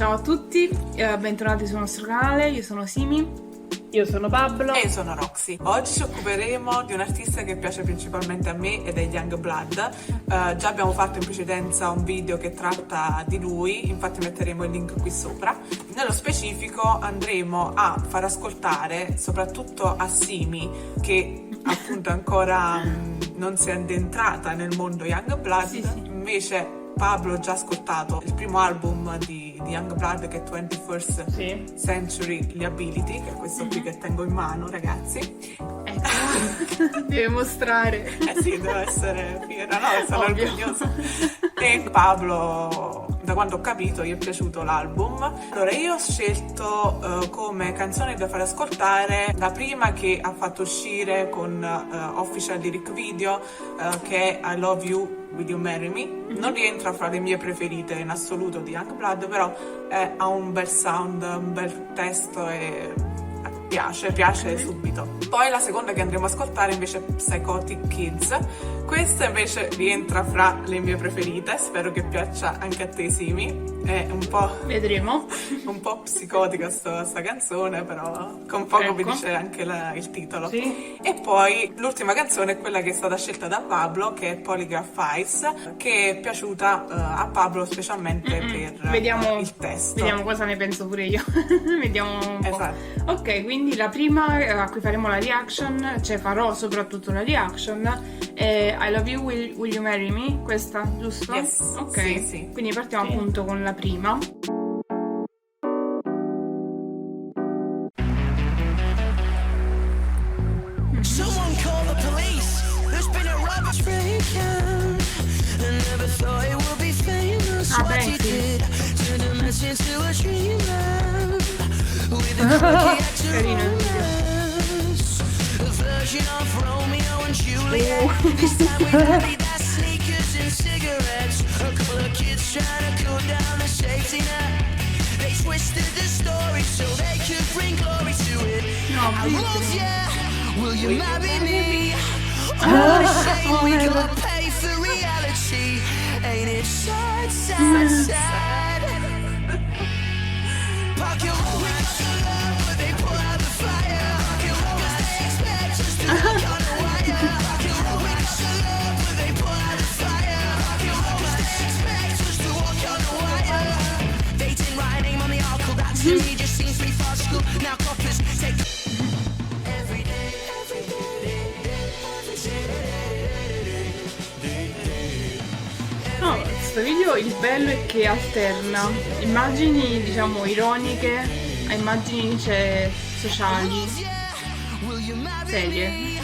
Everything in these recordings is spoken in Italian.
Ciao a tutti, bentornati sul nostro canale, io sono Simi. Io sono Pablo. E io sono Roxy. Oggi ci occuperemo di un artista che piace principalmente a me ed è Yungblud. Già abbiamo fatto in precedenza un video che tratta di lui, infatti metteremo il link qui sopra. Nello specifico andremo a far ascoltare, soprattutto a Simi, che appunto ancora non si è addentrata nel mondo Yungblud, Sì. invece Pablo ha già ascoltato il primo album di Yungblud, che è 21st Century Liability, che è questo qui che tengo in mano, ragazzi. Ecco, deve mostrare. Sì, deve essere fiera, no? Sono Ovvio. orgogliosa. E Pablo, da quando ho capito, gli è piaciuto l'album. Allora, io ho scelto come canzone da far ascoltare la prima che ha fatto uscire con official lyric video, che è I Love You, Will You Marry Me? Non rientra fra le mie preferite in assoluto di Yungblud, però ha un bel sound, un bel testo e piace subito. Poi la seconda che andremo a ascoltare invece è Psychotic Kids. Questa invece rientra fra le mie preferite, spero che piaccia anche a te, Simi. È Vedremo. un po' psicotica sta canzone, però con poco vi Ecco. dice anche il titolo. Sì. E poi l'ultima canzone è quella che è stata scelta da Pablo, che è Polygraph Eyes, che è piaciuta a Pablo specialmente per Vediamo, il testo. vediamo cosa ne penso pure io. Vediamo un po'. Esatto. Ok, quindi la prima a cui faremo la reaction, cioè farò soprattutto la reaction, è I Love You, Will You Marry Me? Questa, giusto? Yes. Ok, Sì. quindi partiamo Sì. appunto con la prima. Someone call the police. There's been a rubbish break-in. I never thought it would be famous. Ah, What beh, you sì. did turned a mess into a dream. With a quirky actor Carino il video. romance. A version of Romeo and Juliet. This time with Adidas sneakers and cigarettes. A couple of kids trying to cut down the safety net. They twisted the story so they could bring glory to it. No, I love bellissimo. you. Will you marry me? Oh, what a shame we gotta pay for reality. Ain't it sad, sad, sad? Park your romance, but they pull out the fire. Park your romance, they expect us to walk on a wire. Park your romance, but they pull out the fire. Park your romance, they expect us to walk on a wire. They didn't write a name on the article, that to me just seems to be fast school. Now coppers take every day. No, questo video il bello è che alterna immagini, diciamo, ironiche a immagini, cioè, sociali, serie.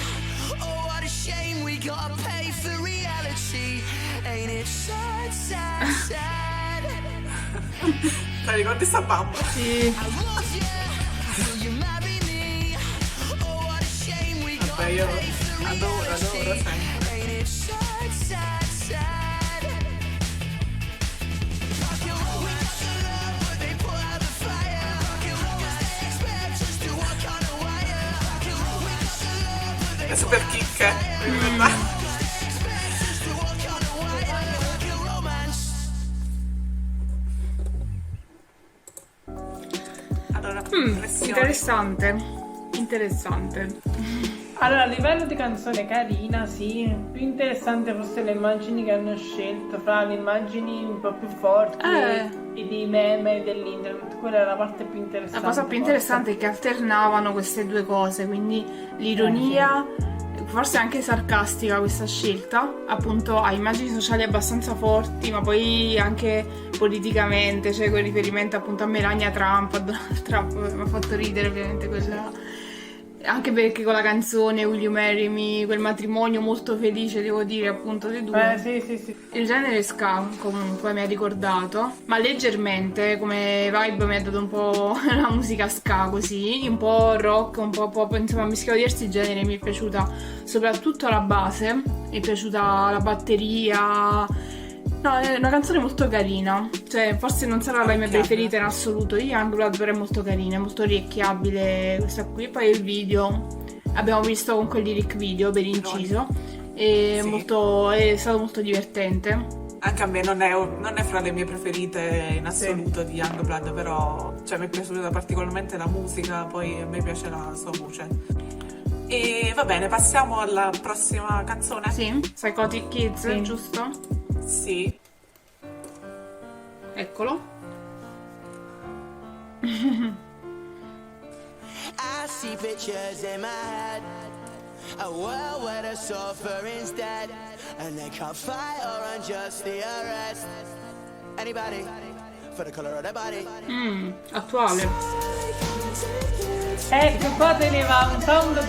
Oh, what a shame we gotta pay for reality. Ain't it sad, sad, sad? Te la ricordi sta bamba? Sì, I love you. Will you marry me? Oh, what a shame we gotta Vabbè, io pay for adoro reality. sempre. Ain't it sad, sad, sad? Rock your romance, but they pull out the fire. Rock your romance, they expect us to walk on a wire. Rock your romance, but they È super chicche, in realtà. expect us to walk on a wire. Rock your romance. Allora, impressioni. interessante. Allora, a livello di canzone carina, sì. Più interessante forse le immagini che hanno scelto, fra le immagini un po' più forti e dei meme dell'internet. Quella è la parte più interessante. La cosa più interessante è che alternavano queste due cose, quindi l'ironia, forse anche sarcastica questa scelta, appunto ha immagini sociali abbastanza forti, ma poi anche politicamente, cioè con riferimento appunto a Melania Trump, a Donald Trump, mi ha fatto ridere ovviamente quella. Anche perché con la canzone Will You Marry Me, quel matrimonio molto felice, devo dire, appunto, dei due. Sì. Il genere ska comunque mi ha ricordato, ma leggermente come vibe mi ha dato un po' la musica ska così, un po' rock, un po' pop, insomma ho mischiato diversi generi, mi è piaciuta soprattutto la base, mi è piaciuta la batteria. No, è una canzone molto carina, cioè forse non sarà la mia preferita in assoluto di Yungblud, però è molto carina, è molto orecchiabile questa qui. E poi il video, abbiamo visto con quel lyric video per inciso, e Sì. è stato molto divertente. Anche a me non è fra le mie preferite in assoluto di Youngblood, però cioè, mi è piaciuta particolarmente la musica, poi a me piace la sua voce. E va bene, passiamo alla prossima canzone? Sì, Psychotic Kids, Sì. giusto? Sì. Eccolo. I see pictures in my head, a world where the suffering's dead, and they can't fight or unjust the arrest. Anybody for the color of their body? Attuale. Che qua teneva un sound.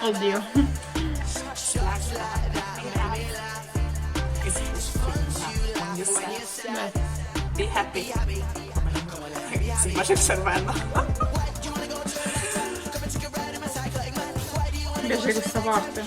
Oddio. Beh, Be happy. Si bacia il cervello. mi piace questa parte.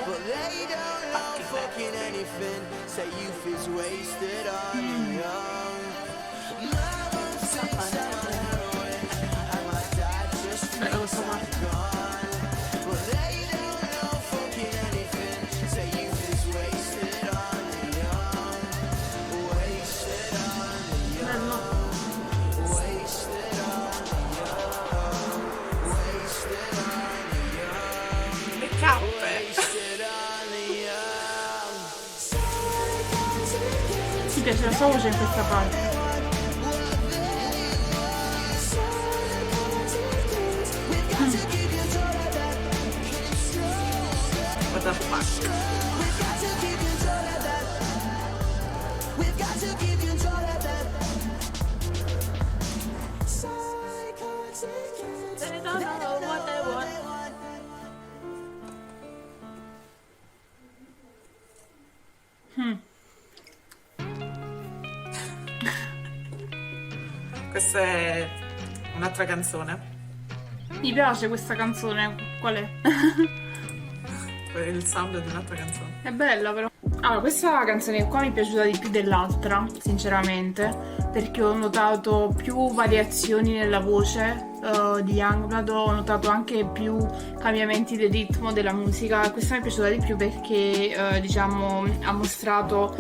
But they don't know fucking anything. Say youth is wasted on the young. Mama thinks I'm on heroin, and my dad just Bella questa parte. gone. But they don't know fucking anything. Say youth is wasted on the young. Wasted on the young. Wasted on the young. Wasted on the young. Le cappe. Wasted on the young. Mi piace la sua voce in questa parte. What the fuck? We've got to keep control of that. They don't know what they want. Questa è un'altra canzone. Mi piace questa canzone. Qual è? Il sound di un'altra canzone. È bella però. Allora, questa canzone qua mi è piaciuta di più dell'altra, sinceramente, perché ho notato più variazioni nella voce di Youngblood, ho notato anche più cambiamenti del ritmo della musica. Questa mi è piaciuta di più perché, diciamo, ha mostrato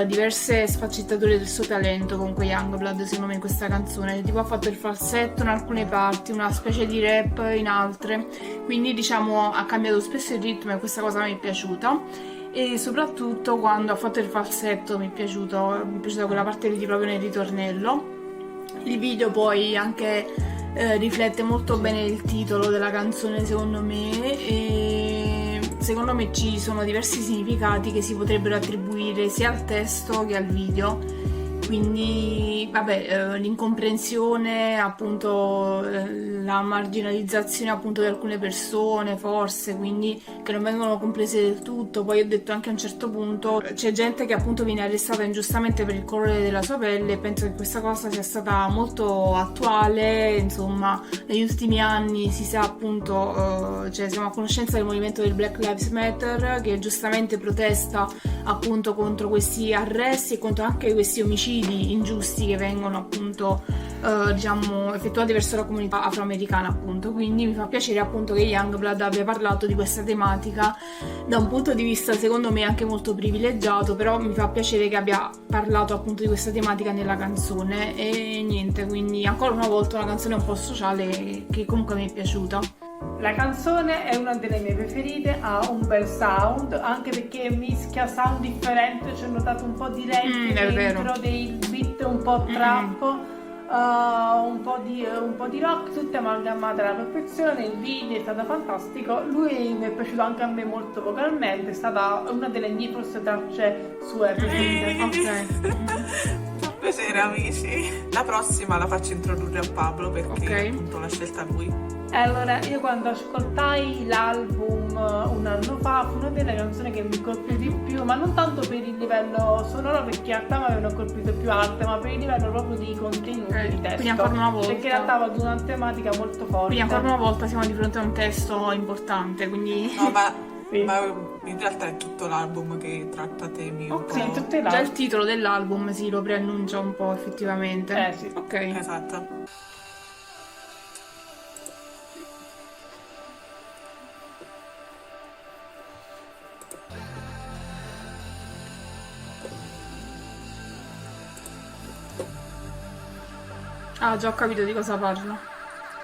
diverse sfaccettature del suo talento. Comunque Youngblood, secondo me, in questa canzone tipo ha fatto il falsetto in alcune parti, una specie di rap in altre, quindi diciamo ha cambiato spesso il ritmo e questa cosa mi è piaciuta. E soprattutto quando ha fatto il falsetto mi è piaciuta quella parte lì proprio nel ritornello. Il video poi anche riflette molto bene il titolo della canzone, secondo me, e secondo me ci sono diversi significati che si potrebbero attribuire sia al testo che al video. Quindi vabbè, l'incomprensione, appunto la marginalizzazione appunto di alcune persone forse, quindi che non vengono comprese del tutto. Poi ho detto anche a un certo punto c'è gente che appunto viene arrestata ingiustamente per il colore della sua pelle, e penso che questa cosa sia stata molto attuale. Insomma, negli ultimi anni si sa appunto, cioè siamo a conoscenza del movimento del Black Lives Matter, che giustamente protesta appunto contro questi arresti e contro anche questi omicidi ingiusti che vengono appunto diciamo effettuati verso la comunità afroamericana, appunto. Quindi mi fa piacere appunto che Youngblood abbia parlato di questa tematica da un punto di vista secondo me anche molto privilegiato, però mi fa piacere che abbia parlato appunto di questa tematica nella canzone. E niente, quindi ancora una volta una canzone un po' sociale che comunque mi è piaciuta. La canzone è una delle mie preferite, ha un bel sound, anche perché mischia sound differenti, c'è notato un po' di rap è vero. dentro, dei beat un po' trap, un po' di rock, tutte amalgamate alla perfezione. Il video è stato fantastico, lui mi è piaciuto anche a me molto vocalmente, è stata una delle mie forse tracce sue preferite. Ok. Piacere amici. La prossima la faccio introdurre a Pablo perché Ok. appunto l'ha scelta lui. Allora, io quando ascoltai l'album un anno fa fu una delle canzoni che mi colpì di più, ma non tanto per il livello sonoro, perché in realtà mi avevano colpito più alte, ma per il livello proprio di contenuti, Ok, di testo. quindi ancora una volta. Perché in realtà va ad una tematica molto forte. Quindi ancora una volta siamo di fronte a un testo importante, quindi No, Sì. ma in realtà è tutto l'album che tratta temi un Sì, po'. tutte le già il titolo dell'album si lo preannuncia un po' effettivamente. Sì. Ok. Esatto. Ah, già ho capito di cosa parlo.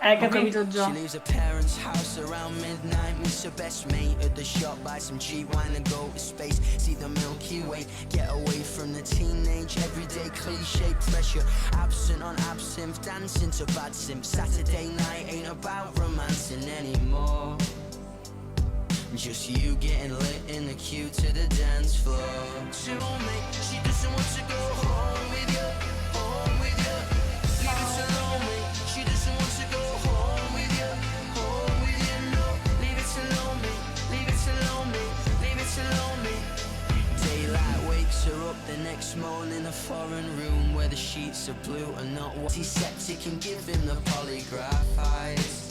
Ho capito già. She leaves her parents' house around midnight. Meets her best mate at the shop. Buy some cheap wine and go to space. See the Milky Way. Get away from the teenage everyday cliche pressure. Absent on absinthe, dancing to bad simp. Saturday night ain't about romancing anymore. Just you getting lit in the queue to the dance floor. To me, she doesn't want to go home with you, home with you. Leave it to lonely. She doesn't want to go home with you, home with you. No, leave it to lonely, leave it to lonely, leave it to lonely. Daylight wakes her up the next morning, a foreign room where the sheets are blue and not what. Antiseptic and give him the polygraph eyes.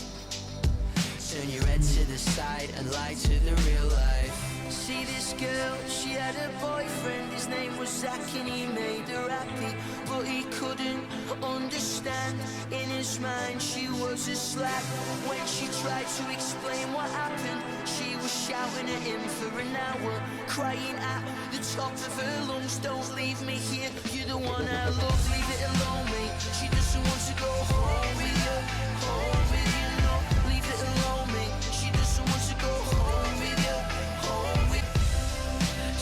Turn your head to the side and lie to the real life. See this girl, she had a boyfriend, his name was Zach and he made her happy, but he couldn't understand. In his mind she was a slag. When she tried to explain what happened, she was shouting at him for an hour, crying at the top of her lungs, don't leave me here, you're the one I love, leave it alone mate. She doesn't want to go home with you, home with you, no, leave it alone mate. She doesn't want to go home with you, home with you.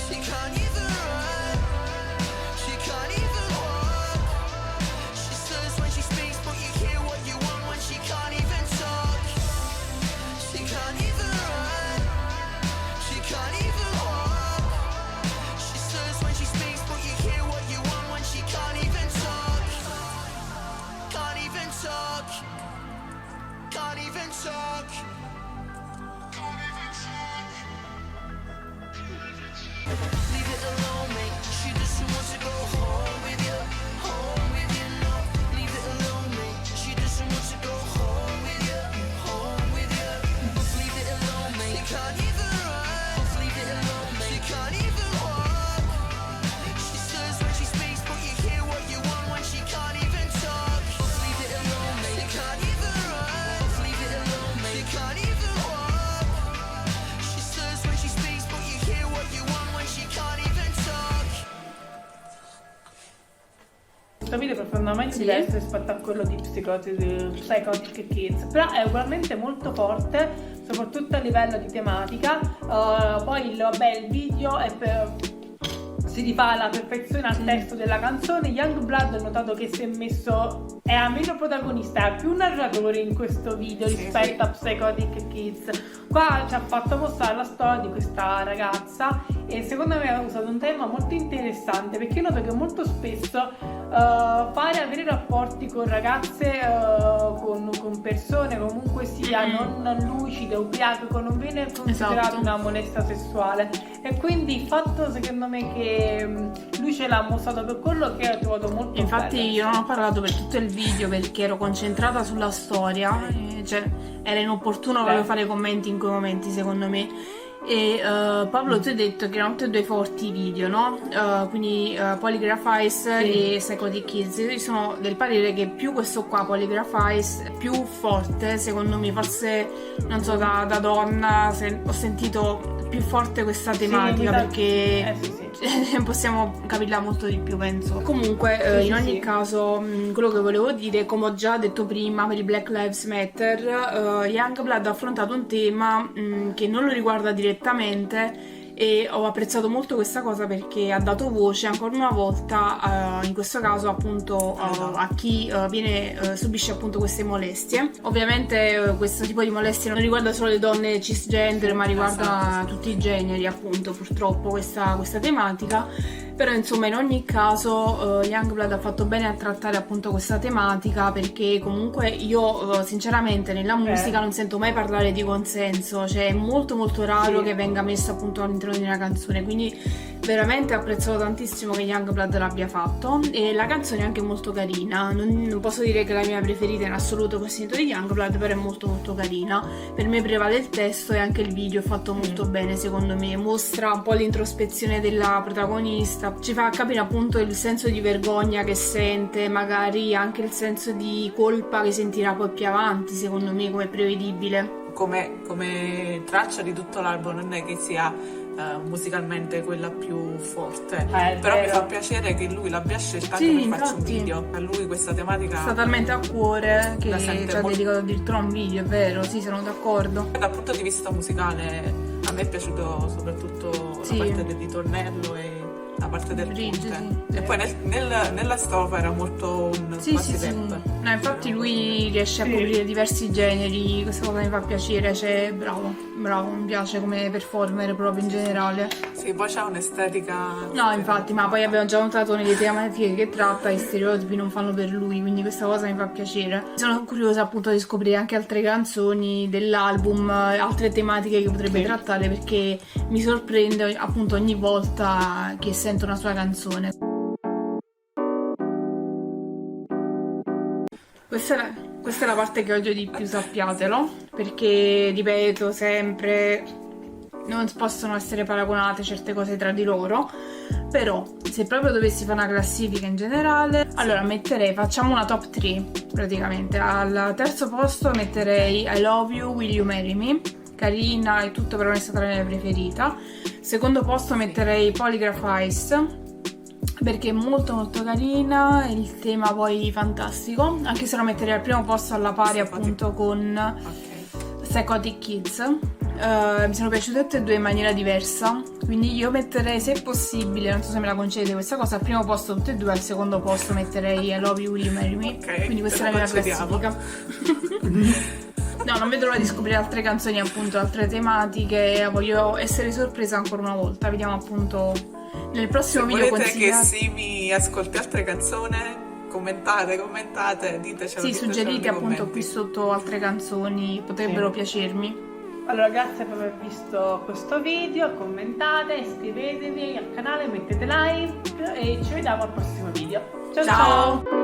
She can't even run, she can't even walk. She slurs when she speaks, but you hear what you want when she can't even talk. She can't even run, she can't even walk. She slurs when she speaks, but you hear what you want when she can't even talk. Can't even talk, can't even talk. Leave it alone, mate. She doesn't want to go home with you, home with you, no. Leave it alone, mate. She doesn't want to go home with you, home with you. Leave it alone, mate. She can't even run. Leave it alone, mate. She can't even walk. She says when she speaks, but you hear what you want when she can't even talk. Leave it alone, mate. She can't even run. Leave it alone, mate. She can't even walk. She says when she speaks, but you hear what you want when she can't even talk. Questo video è profondamente Sì. diverso rispetto a quello di Psychotic Kids, però è ugualmente molto forte, soprattutto a livello di tematica. Poi vabbè, il video è si rifà alla perfezione al testo della canzone. Youngblood ho notato che si è messo, è a meno protagonista, è più narratore in questo video rispetto a Psychotic Kids. Qua ci ha fatto mostrare la storia di questa ragazza e secondo me ha usato un tema molto interessante, perché io noto che molto spesso avere rapporti con ragazze, con persone comunque sia non lucide, ubriache, non viene considerato Esatto. una molestia sessuale, e quindi il fatto secondo me che lui ce l'ha mostrato per quello che ho trovato molto Infatti bello. io non ho parlato per tutto il video perché ero concentrata sulla storia, cioè era inopportuno proprio fare commenti in quei momenti secondo me. E Pablo, tu hai detto che erano tutti e due forti i video, no? Quindi Polygraph Eyes e Psychotic Kids. Io sono del parere che più questo qua, Polygraph Eyes, è più forte secondo me, forse non so, da donna ho sentito più forte questa tematica perché possiamo capirla molto di più, penso. Comunque in ogni caso quello che volevo dire, come ho già detto prima per i Black Lives Matter, Youngblood ha affrontato un tema che non lo riguarda direttamente, e ho apprezzato molto questa cosa perché ha dato voce ancora una volta in questo caso appunto a chi subisce appunto queste molestie. Ovviamente questo tipo di molestie non riguarda solo le donne cisgender, ma riguarda tutti i generi, appunto, purtroppo questa tematica. Però insomma in ogni caso Youngblood ha fatto bene a trattare appunto questa tematica, perché comunque io sinceramente nella musica non sento mai parlare di consenso, cioè è molto molto raro che venga messo appunto all'interno di una canzone, quindi veramente ho apprezzato tantissimo che Youngblood l'abbia fatto, e la canzone è anche molto carina. Non posso dire che è la mia preferita in assoluto questo di Youngblood, però è molto molto carina. Per me prevale il testo, e anche il video è fatto molto bene secondo me, mostra un po' l'introspezione della protagonista, ci fa capire appunto il senso di vergogna che sente, magari anche il senso di colpa che sentirà poi più avanti, secondo me, come prevedibile. Come traccia di tutto l'album non è che sia musicalmente quella più forte, però vero. mi fa piacere che lui l'abbia scelta Sì, anche per farci un infatti. video. A lui questa tematica Sta talmente a cuore che La ci sente ha molto. dedicato addirittura un video, è vero, sì, sono d'accordo. dal punto di vista musicale a me è piaciuto soprattutto Sì. la parte del ritornello e la parte del Bridge, ponte. sì. E poi nella strofa era molto un Sì, quasi sì, sì. rap. No, infatti lui riesce a coprire diversi generi, questa cosa mi fa piacere, cioè bravo, mi piace come performer proprio in generale. Sì, poi c'ha un'estetica. No, infatti, ma poi abbiamo già notato nelle tematiche che tratta, i stereotipi non fanno per lui, quindi questa cosa mi fa piacere. Sono curiosa appunto di scoprire anche altre canzoni dell'album, altre tematiche che potrebbe trattare, perché mi sorprende appunto ogni volta che sento una sua canzone. Questa è la parte che odio di più, sappiatelo, perché ripeto sempre, non possono essere paragonate certe cose tra di loro, però se proprio dovessi fare una classifica in generale, allora facciamo una top 3 praticamente. Al terzo posto metterei I Love You, Will You Marry Me, carina e tutto, però non è stata la mia preferita. Secondo posto metterei Polygraph Eyes, perché è molto molto carina e il tema poi fantastico, anche se lo metterei al primo posto alla pari appunto con Ok. Psychotic Kids. Mi sono piaciute tutte e due in maniera diversa, quindi io metterei, se possibile, non so se me la concedete questa cosa, al primo posto tutte e due, al secondo posto metterei I Love You, Will You Marry Me. Ok, Quindi questa è te la lo mia concediamo. classifica. No, non vedo l'ora di scoprire altre canzoni, appunto, altre tematiche. Voglio essere sorpresa ancora una volta. Vediamo appunto nel prossimo Se video volete che consigliato. Simi ascolti altre canzoni, commentate, ditecelo. Sì, ditecelo suggerite nei appunto commenti. qui sotto altre canzoni, potrebbero Sì. piacermi. Allora, grazie per aver visto questo video, commentate, iscrivetevi al canale, mettete like e ci vediamo al prossimo video. Ciao! Ciao.